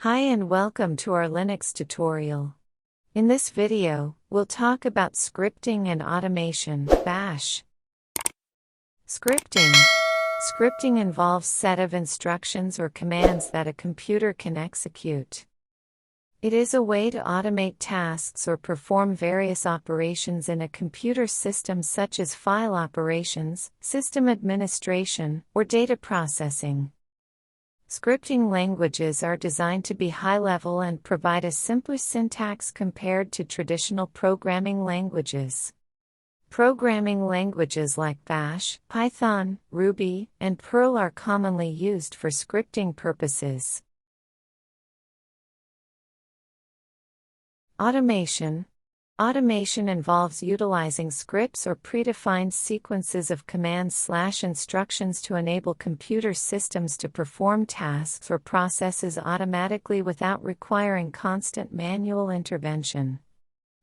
Hi and welcome to our Linux tutorial. In this video, we'll talk about scripting and automation, Bash. Scripting. Scripting involves set of instructions or commands that a computer can execute. It is a way to automate tasks or perform various operations in a computer system such as file operations, system administration, or data processing. Scripting languages are designed to be high-level and provide a simpler syntax compared to traditional programming languages. Programming languages like Bash, Python, Ruby, and Perl are commonly used for scripting purposes. Automation. Automation involves utilizing scripts or predefined sequences of commands/instructions to enable computer systems to perform tasks or processes automatically without requiring constant manual intervention.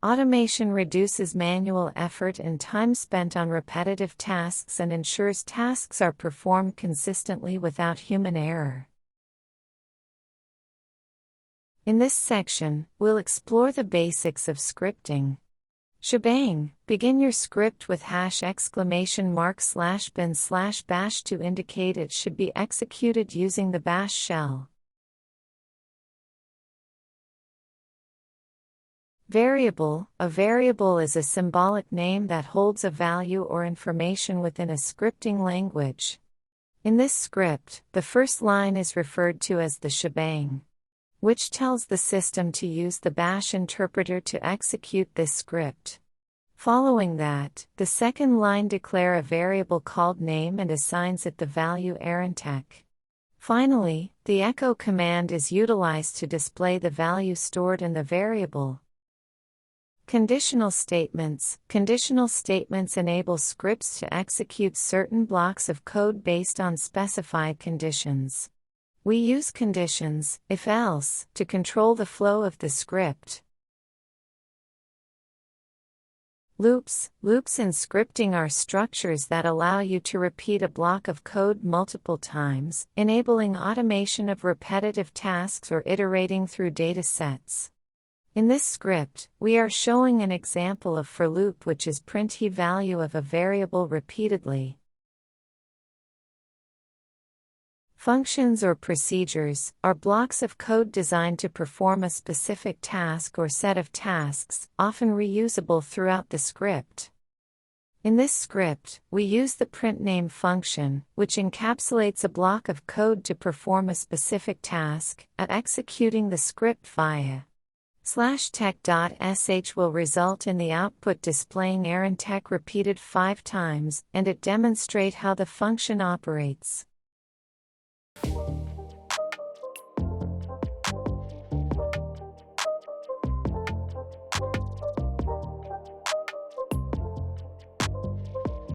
Automation reduces manual effort and time spent on repetitive tasks and ensures tasks are performed consistently without human error. In this section, we'll explore the basics of scripting. Shebang. Begin your script with #!bin/bash to indicate it should be executed using the bash shell. Variable. A variable is a symbolic name that holds a value or information within a scripting language. In this script, the first line is referred to as the shebang, which tells the system to use the bash interpreter to execute this script. Following that, the second line declares a variable called name and assigns it the value arithmetic. Finally, the echo command is utilized to display the value stored in the variable. Conditional statements. Conditional statements enable scripts to execute certain blocks of code based on specified conditions. We use conditions, if-else, to control the flow of the script. Loops. Loops in scripting are structures that allow you to repeat a block of code multiple times, enabling automation of repetitive tasks or iterating through data sets. In this script, we are showing an example of for loop, which is print value of a variable repeatedly. Functions or procedures are blocks of code designed to perform a specific task or set of tasks, often reusable throughout the script. In this script, we use the printName function, which encapsulates a block of code to perform a specific task. Executing the script via /tech.sh will result in the output displaying arithmetic repeated 5 times, and it demonstrates how the function operates.